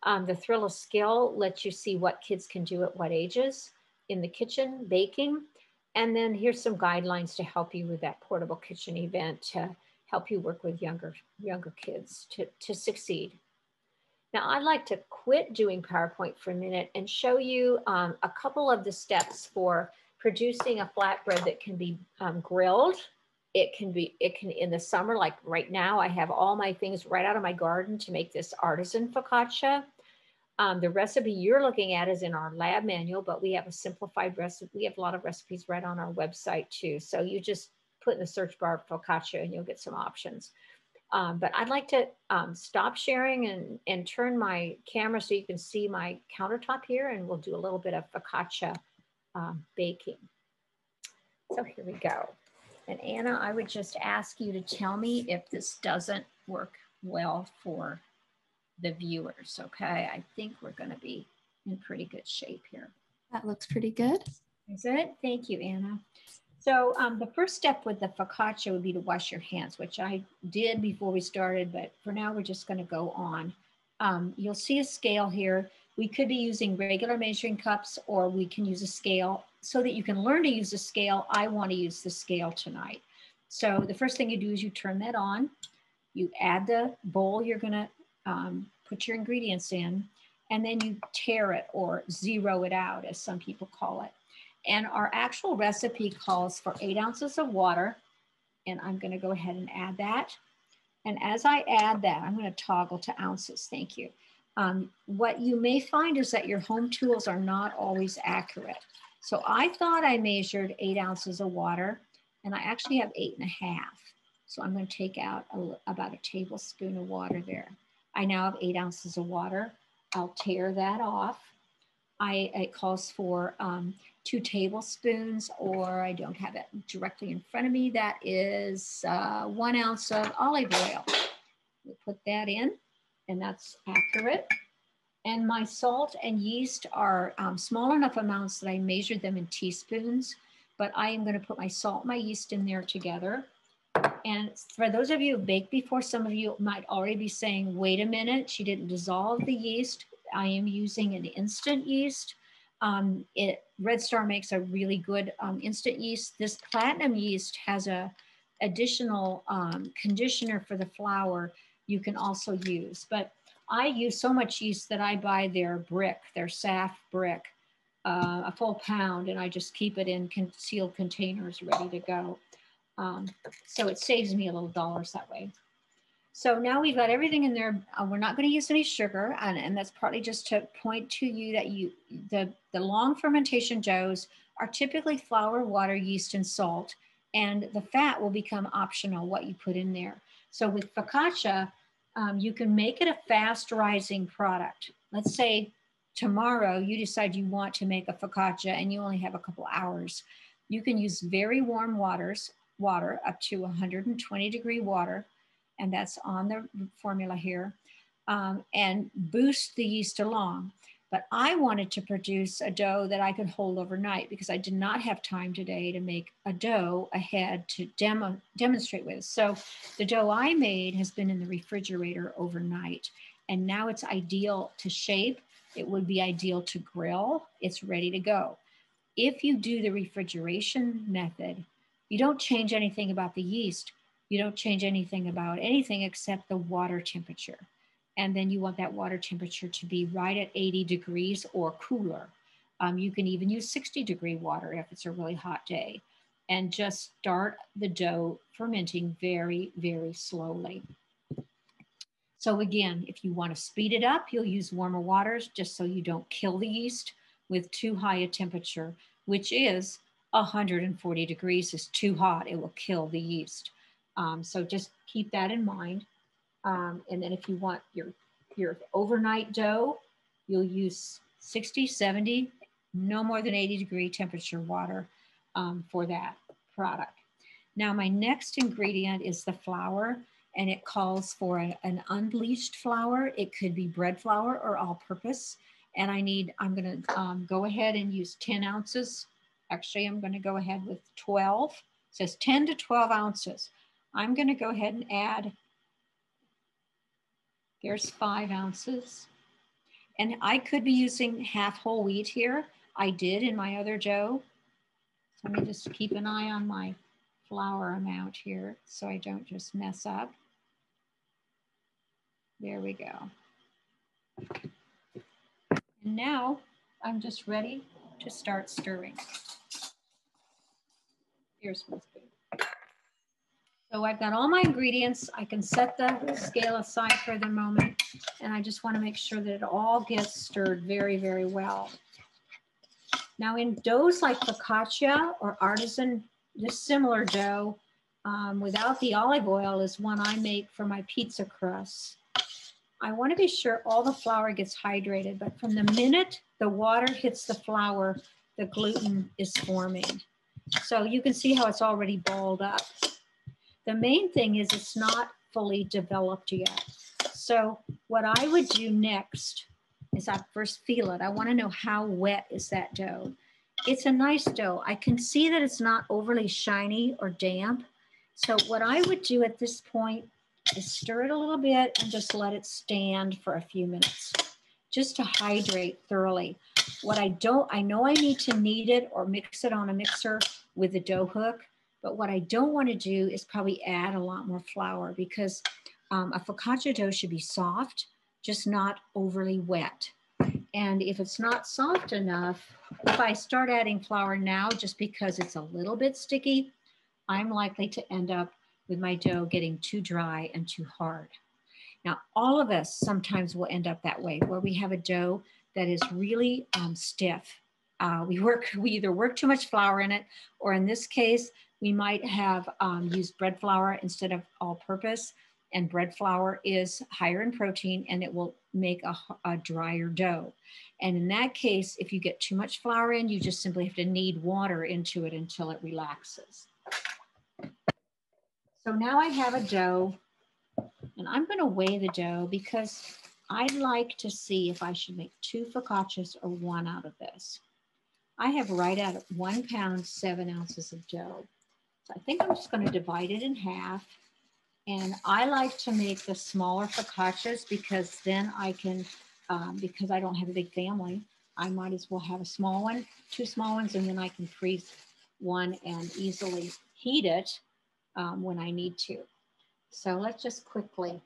The Thrill of Skill lets you see what kids can do at what ages in the kitchen, baking. And then here's some guidelines to help you with that portable kitchen event to help you work with younger kids to succeed. Now, I'd like to quit doing PowerPoint for a minute and show you a couple of the steps for producing a flatbread that can be grilled. It can in the summer, like right now, I have all my things right out of my garden to make this artisan focaccia. The recipe you're looking at is in our lab manual, but we have a simplified recipe. We have a lot of recipes right on our website too. So you just put in the search bar focaccia and you'll get some options. But I'd like to stop sharing and turn my camera so you can see my countertop here, and we'll do a little bit of focaccia baking. So here we go. And Anna, I would just ask you to tell me if this doesn't work well for the viewers, okay? I think we're going to be in pretty good shape here. That looks pretty good. Is it? Thank you, Anna. So the first step with the focaccia would be to wash your hands, which I did before we started, but for now we're just going to go on. You'll see a scale here. We could be using regular measuring cups, or we can use a scale. So that you can learn to use a scale, I want to use the scale tonight. So the first thing you do is you turn that on. You add the bowl you're going to put your ingredients in, and then you tare it or zero it out, as some people call it. And our actual recipe calls for 8 ounces of water. And I'm going to go ahead and add that. And as I add that, I'm going to toggle to ounces. Thank you. What you may find is that your home tools are not always accurate. So I thought I measured 8 ounces of water, and I actually have 8.5. So I'm going to take out about a tablespoon of water there. I now have 8 ounces of water. I'll tare that off. It calls for 2 tablespoons, or I don't have it directly in front of me. That is 1 ounce of olive oil. We put that in, and that's accurate. And my salt and yeast are small enough amounts that I measured them in teaspoons, but I am going to put my salt and my yeast in there together. And for those of you who baked before, some of you might already be saying, wait a minute, she didn't dissolve the yeast. I am using an instant yeast. Red Star makes a really good instant yeast. This platinum yeast has a additional conditioner for the flour you can also use. But I use so much yeast that I buy their brick, their SAF brick, a full pound, and I just keep it in sealed containers ready to go. So it saves me a little dollars that way. So now we've got everything in there. We're not going to use any sugar, and that's partly just to point to you that the long fermentation doughs are typically flour, water, yeast, and salt, and the fat will become optional, what you put in there. So with focaccia, you can make it a fast rising product. Let's say tomorrow you decide you want to make a focaccia and you only have a couple hours. You can use very warm water up to 120-degree water, and that's on the formula here, and boost the yeast along. But I wanted to produce a dough that I could hold overnight because I did not have time today to make a dough ahead to demonstrate with. So the dough I made has been in the refrigerator overnight, and now it's ideal to shape. It would be ideal to grill. It's ready to go. If you do the refrigeration method, you don't change anything about the yeast. You don't change anything about anything except the water temperature. And then you want that water temperature to be right at 80 degrees or cooler. You can even use 60-degree water if it's a really hot day. And just start the dough fermenting very, very slowly. So again, if you want to speed it up, you'll use warmer waters just so you don't kill the yeast with too high a temperature, which is 140 degrees is too hot. It will kill the yeast. So just keep that in mind. And then if you want your overnight dough, you'll use 60, 70, no more than 80-degree temperature water for that product. Now my next ingredient is the flour, and it calls for an unbleached flour. It could be bread flour or all-purpose. And I'm going to go ahead and use 10 ounces. Actually, I'm going to go ahead with 12. It says 10 to 12 ounces. I'm going to go ahead and add, there's 5 ounces. And I could be using half whole wheat here. I did in my other dough. So let me just keep an eye on my flour amount here so I don't just mess up. There we go. And now I'm just ready to start stirring. Here's my spoon. So I've got all my ingredients. I can set the scale aside for the moment, and I just want to make sure that it all gets stirred very, very well. Now in doughs like focaccia or artisan, this similar dough without the olive oil is one I make for my pizza crusts. I want to be sure all the flour gets hydrated, but from the minute the water hits the flour, the gluten is forming. So you can see how it's already balled up. The main thing is it's not fully developed yet. So what I would do next is I first feel it. I want to know how wet is that dough. it's a nice dough. I can see that it's not overly shiny or damp. So what I would do at this point is stir it a little bit and just let it stand for a few minutes, just to hydrate thoroughly. What I know I need to knead it or mix it on a mixer with the dough hook, but what I don't want to do is probably add a lot more flour, because a focaccia dough should be soft, just not overly wet. And if it's not soft enough, if I start adding flour now just because it's a little bit sticky, I'm likely to end up with my dough getting too dry and too hard. Now, all of us sometimes will end up that way, where we have a dough that is really stiff. We either work too much flour in it, or in this case, we might have used bread flour instead of all-purpose. And bread flour is higher in protein, and it will make a drier dough. And in that case, if you get too much flour in, you just simply have to knead water into it until it relaxes. So now I have a dough, and I'm going to weigh the dough because I'd like to see if I should make 2 focaccias or 1 out of this. I have right at 1 pound, 7 ounces of dough. So I think I'm just going to divide it in half. And I like to make the smaller focaccias because then I can, because I don't have a big family, I might as well have a small one, 2 small ones, and then I can freeze one and easily heat it when I need to. So let's just quickly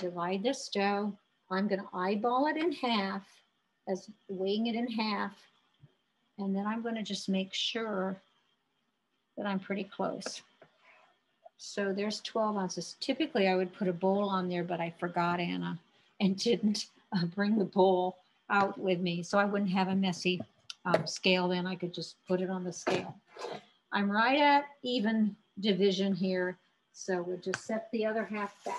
divide this dough. I'm going to eyeball it in half, as weighing it in half. And then I'm going to just make sure that I'm pretty close. So there's 12 ounces. Typically I would put a bowl on there, but I forgot, Anna, and didn't bring the bowl out with me. So I wouldn't have a messy scale then. I could just put it on the scale. I'm right at even division here. So we'll just set the other half back.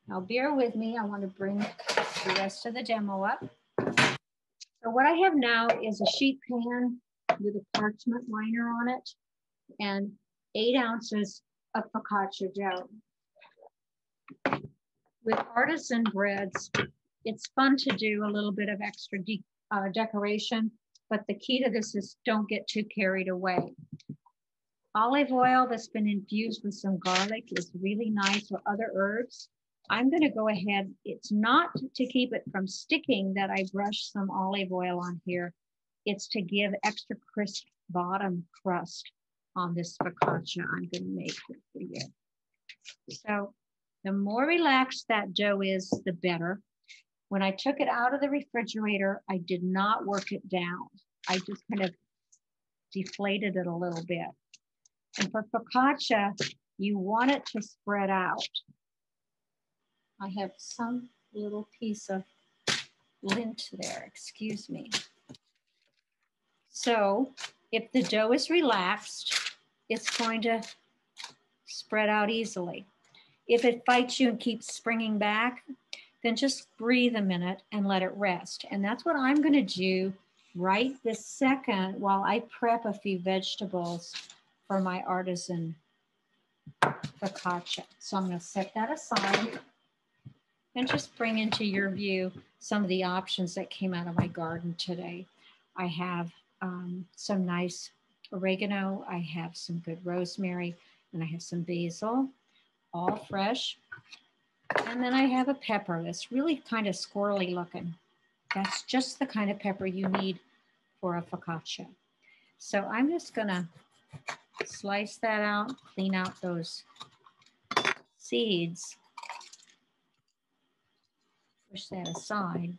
Now bear with me. I want to bring the rest of the demo up. So what I have now is a sheet pan with a parchment liner on it and 8 ounces of focaccia dough. With artisan breads, it's fun to do a little bit of extra decoration, but the key to this is don't get too carried away. Olive oil that's been infused with some garlic is really nice, or other herbs. I'm going to go ahead. It's not to keep it from sticking that I brush some olive oil on here. It's to give extra crisp bottom crust on this focaccia I'm going to make for you. So the more relaxed that dough is, the better. When I took it out of the refrigerator, I did not work it down. I just kind of deflated it a little bit. And for focaccia, you want it to spread out. I have some little piece of lint there, excuse me. So if the dough is relaxed, it's going to spread out easily. If it fights you and keeps springing back, then just breathe a minute and let it rest. And that's what I'm going to do right this second while I prep a few vegetables for my artisan focaccia. So I'm going to set that aside and just bring into your view some of the options that came out of my garden today. I have some nice oregano, I have some good rosemary, and I have some basil, all fresh. And then I have a pepper that's really kind of squirrely looking. That's just the kind of pepper you need for a focaccia. So I'm just gonna slice that out, clean out those seeds, push that aside.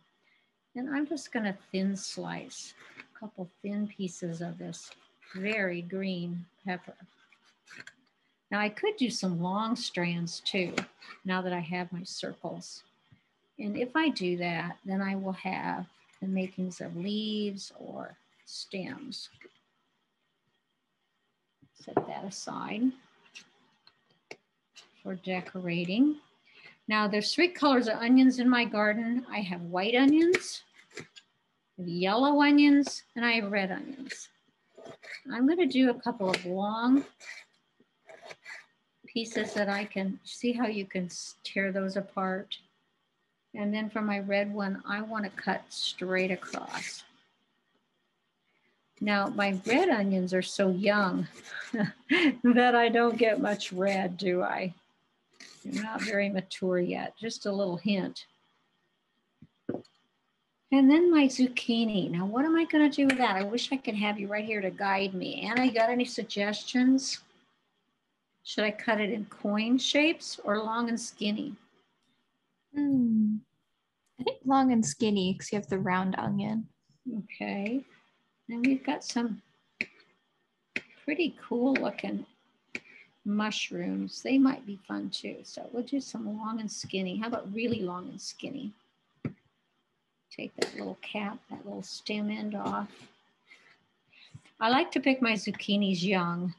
And I'm just gonna thin slice a couple thin pieces of this very green pepper. Now I could do some long strands too, now that I have my circles. And if I do that, then I will have the makings of leaves or stems. Set that aside for decorating. Now there's 3 colors of onions in my garden. I have white onions, I have yellow onions, and I have red onions. I'm going to do a couple of long pieces that I can see how you can tear those apart. And then for my red one, I want to cut straight across. Now, my red onions are so young that I don't get much red, do I? They're not very mature yet, just a little hint. And then my zucchini. Now, what am I going to do with that? I wish I could have you right here to guide me. Anna, you got any suggestions? Should I cut it in coin shapes or long and skinny? I think long and skinny because you have the round onion. Okay. And we've got some pretty cool looking mushrooms. They might be fun too. So we'll do some long and skinny. How about really long and skinny? Take that little cap, that little stem end off. I like to pick my zucchinis young,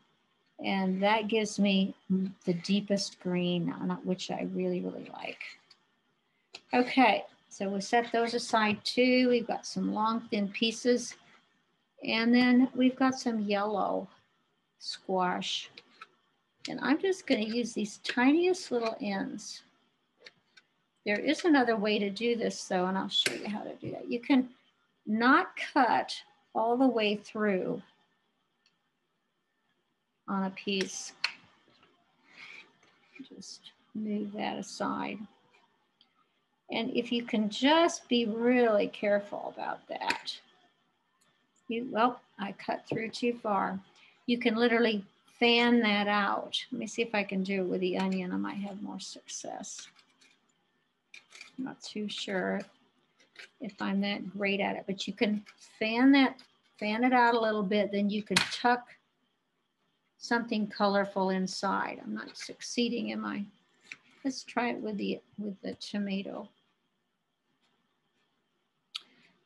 and that gives me the deepest green, which I really, really like. Okay, so we'll set those aside too. We've got some long, thin pieces, and then we've got some yellow squash. And I'm just going to use these tiniest little ends. There is another way to do this though, and I'll show you how to do that. You can not cut all the way through on a piece. Just move that aside. And if you can just be really careful about that. Well, I cut through too far. You can literally fan that out. Let me see if I can do it with the onion. I might have more success. I'm not too sure if I'm that great at it, but you can fan it out a little bit, then you can tuck something colorful inside. I'm not succeeding, am I? Let's try it with the tomato.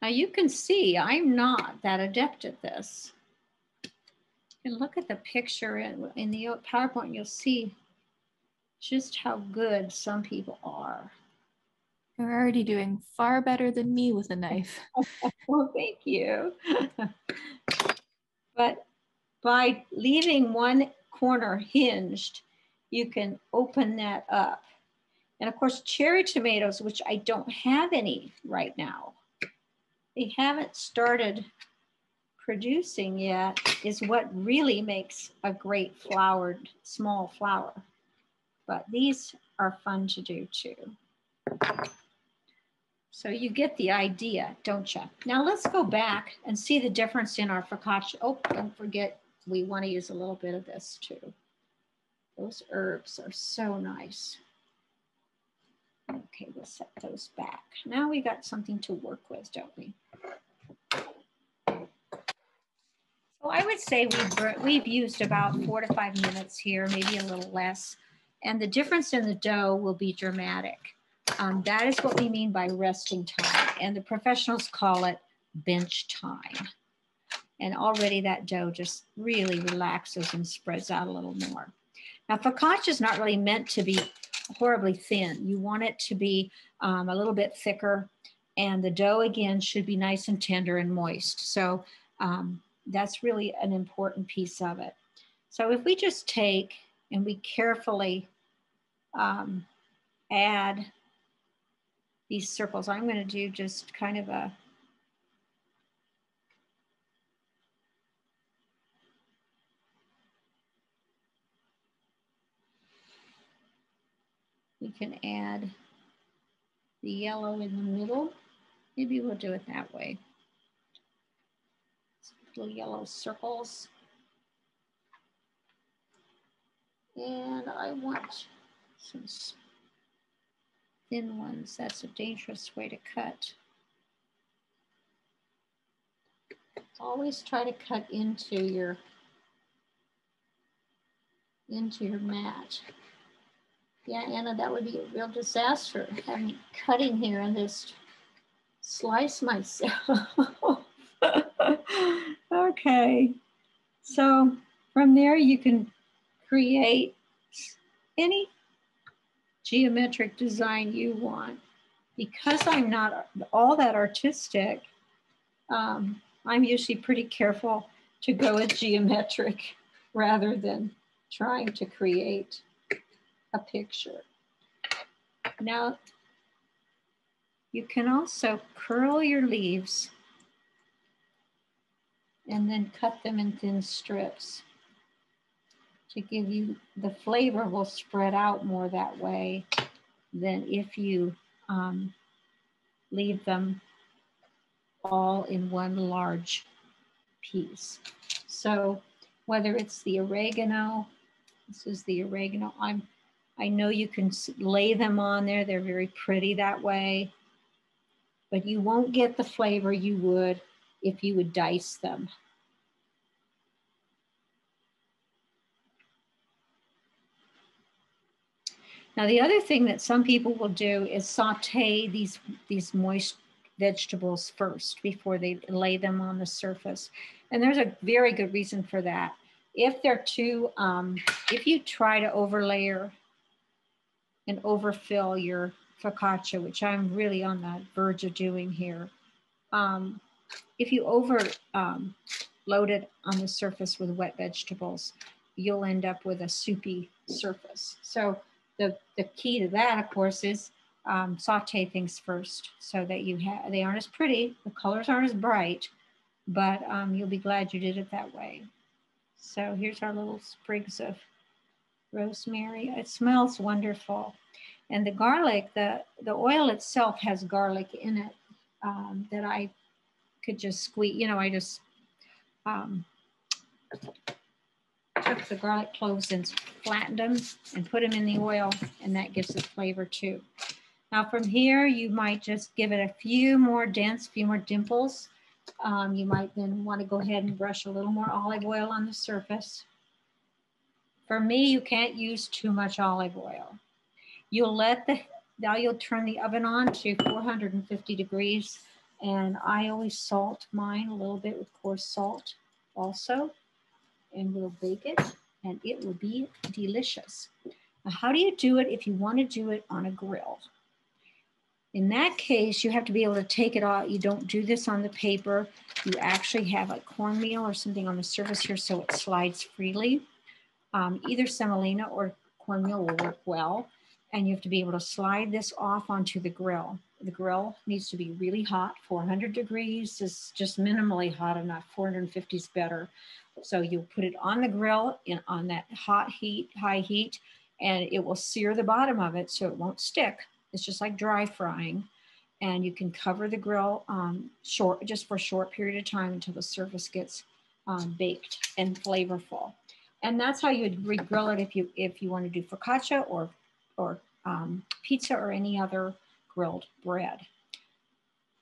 Now you can see I'm not that adept at this. You can look at the picture in the PowerPoint, you'll see just how good some people are. You're already doing far better than me with a knife. Well, thank you. But by leaving one corner hinged, you can open that up. And of course, cherry tomatoes, which I don't have any right now, they haven't started producing yet, is what really makes a great flowered, small flower. But these are fun to do too. So you get the idea, don't you? Now let's go back and see the difference in our focaccia. Oh, don't forget, we want to use a little bit of this too. Those herbs are so nice. Okay, we'll set those back. Now we got something to work with, don't we? So I would say we've used about 4 to 5 minutes here, maybe a little less. And the difference in the dough will be dramatic. That is what we mean by resting time. And the professionals call it bench time. And already that dough just really relaxes and spreads out a little more. Now, focaccia is not really meant to be horribly thin. You want it to be a little bit thicker. And the dough, again, should be nice and tender and moist. So that's really an important piece of it. So if we just take and we carefully add these circles, I'm going to do just kind of a we can add the yellow in the middle. Maybe we'll do it that way. Little yellow circles. And I want some thin ones. That's a dangerous way to cut. Always try to cut into your mat. Yeah, Anna, that would be a real disaster, having cutting here and just slice myself. Okay, so from there you can create any geometric design you want. Because I'm not all that artistic, I'm usually pretty careful to go with geometric rather than trying to create a picture. Now, you can also curl your leaves and then cut them in thin strips to give you, the flavor will spread out more that way than if you leave them all in one large piece. So whether it's the oregano, this is the oregano. I know you can lay them on there. They're very pretty that way, but you won't get the flavor you would if you would dice them. Now, the other thing that some people will do is saute these moist vegetables first before they lay them on the surface. And there's a very good reason for that. If they're too, if you try to overlayer and overfill your focaccia, which I'm really on the verge of doing here, if you load it on the surface with wet vegetables, you'll end up with a soupy surface. So the key to that, of course, is saute things first so that they aren't as pretty, the colors aren't as bright, but you'll be glad you did it that way. So here's our little sprigs of rosemary. It smells wonderful. And the garlic, the oil itself has garlic in it that I could just squeeze, I just took the garlic cloves and flattened them and put them in the oil, and that gives it flavor too. Now from here, you might just give it a few more dimples. You might then want to go ahead and brush a little more olive oil on the surface. For me, you can't use too much olive oil. Now you'll turn the oven on to 450 degrees, and I always salt mine a little bit with coarse salt also, and we'll bake it, and it will be delicious. Now, how do you do it if you want to do it on a grill? In that case, you have to be able to take it off. You don't do this on the paper. You actually have like cornmeal or something on the surface here so it slides freely. Either semolina or cornmeal will work well. And you have to be able to slide this off onto the grill. The grill needs to be really hot. 400 degrees is just minimally hot enough. 450 is better. So you'll put it on the grill on that high heat, and it will sear the bottom of it so it won't stick. It's just like dry frying. And you can cover the grill just for a short period of time until the surface gets baked and flavorful. And that's how you would re-grill it if you want to do focaccia or pizza or any other grilled bread.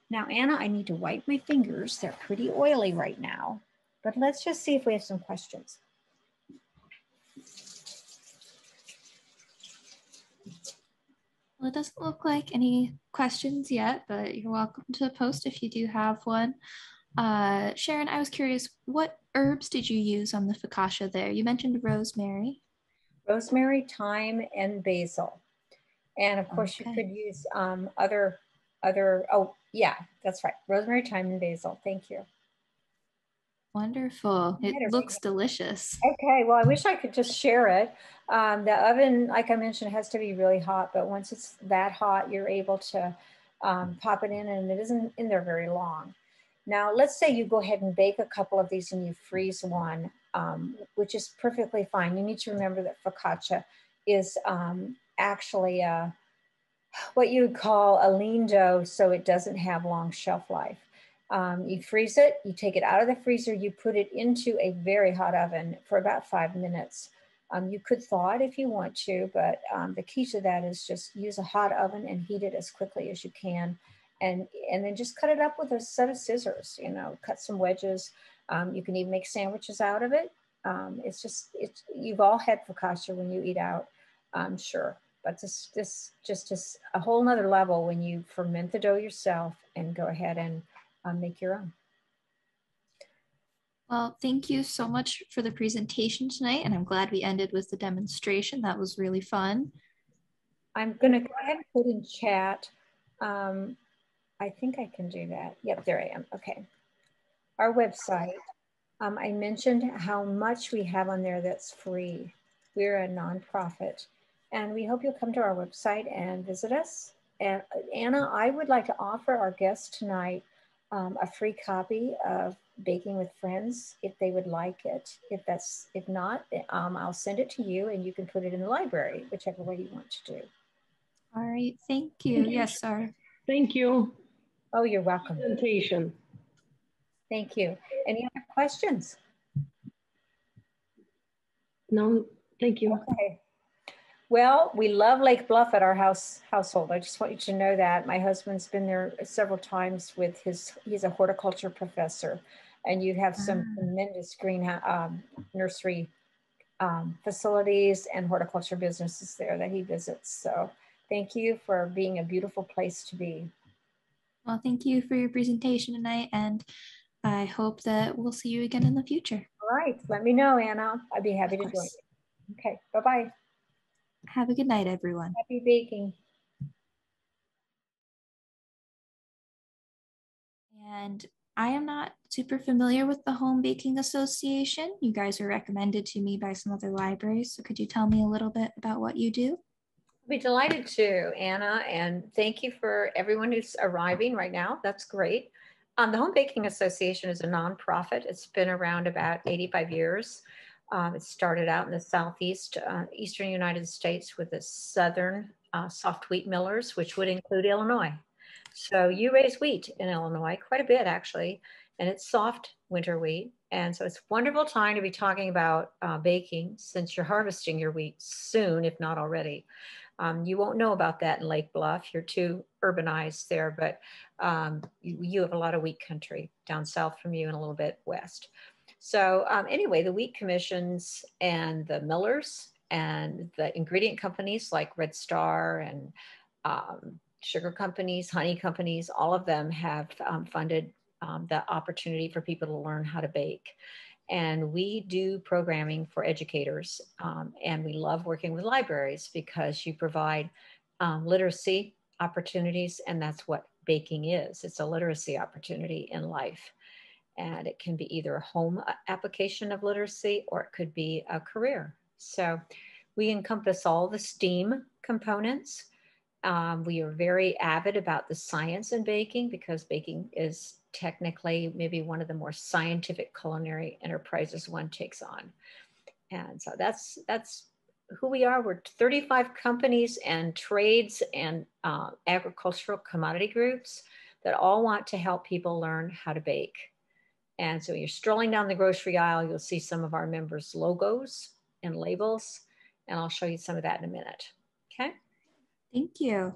Now, Anna, I need to wipe my fingers. They're pretty oily right now, but let's just see if we have some questions. Well, it doesn't look like any questions yet, but you're welcome to post if you do have one. Sharon, I was curious, what herbs did you use on the focaccia there? You mentioned rosemary. Rosemary, thyme, and basil. And of course, you could use other, oh yeah, that's right. Rosemary, thyme, and basil. Thank you. Wonderful. It looks delicious. Okay, well, I wish I could just share it. The oven, like I mentioned, has to be really hot, but once it's that hot, you're able to pop it in, and it isn't in there very long. Now, let's say you go ahead and bake a couple of these and you freeze one, which is perfectly fine. You need to remember that focaccia is actually what you would call a lean dough, so it doesn't have long shelf life. You freeze it, you take it out of the freezer, you put it into a very hot oven for about 5 minutes. You could thaw it if you want to, but the key to that is just use a hot oven and heat it as quickly as you can. And then just cut it up with a set of scissors, cut some wedges. You can even make sandwiches out of it. You've all had focaccia when you eat out, I'm sure. But this just is a whole nother level when you ferment the dough yourself and go ahead and make your own. Well, thank you so much for the presentation tonight, and I'm glad we ended with the demonstration. That was really fun. I'm going to go ahead and put in chat. I think I can do that. Yep, there I am. Okay. Our website. I mentioned how much we have on there that's free. We're a nonprofit, and we hope you'll come to our website and visit us. And Anna, I would like to offer our guests tonight a free copy of Baking with Friends if they would like it. If not, I'll send it to you and you can put it in the library, whichever way you want to do. All right, thank you. Yes, sir. Thank you. Oh, you're welcome. Presentation. Thank you. Any other questions? No, thank you. Okay. Well, we love Lake Bluff at our household. I just want you to know that. My husband's been there several times with he's a horticulture professor, and you have some tremendous nursery facilities and horticulture businesses there that he visits. So thank you for being a beautiful place to be. Well, thank you for your presentation tonight, and I hope that we'll see you again in the future. All right, let me know, Anna. I'd be happy to join you. Okay, bye-bye. Have a good night, everyone. Happy baking. And I am not super familiar with the Home Baking Association. You guys were recommended to me by some other libraries. So could you tell me a little bit about what you do? I'd be delighted to, Anna, and thank you for everyone who's arriving right now. That's great. The Home Baking Association is a nonprofit. It's been around about 85 years. It started out in the southeast, eastern United States with the southern soft wheat millers, which would include Illinois. So you raise wheat in Illinois, quite a bit actually, and it's soft winter wheat. And so it's a wonderful time to be talking about baking since you're harvesting your wheat soon, if not already. You won't know about that in Lake Bluff. You're too urbanized there, but you have a lot of wheat country down south from you and a little bit west. So anyway, the wheat commissions and the millers and the ingredient companies like Red Star and sugar companies, honey companies, all of them have funded the opportunity for people to learn how to bake. And we do programming for educators. And we love working with libraries because you provide literacy opportunities. And that's what baking is. It's a literacy opportunity in life. And it can be either a home application of literacy or it could be a career. So we encompass all the STEAM components. We are very avid about the science in baking because baking is technically maybe one of the more scientific culinary enterprises one takes on. And so that's who we are. We're 35 companies and trades and agricultural commodity groups that all want to help people learn how to bake. And so you're strolling down the grocery aisle, you'll see some of our members' logos and labels, and I'll show you some of that in a minute. Okay. Thank you.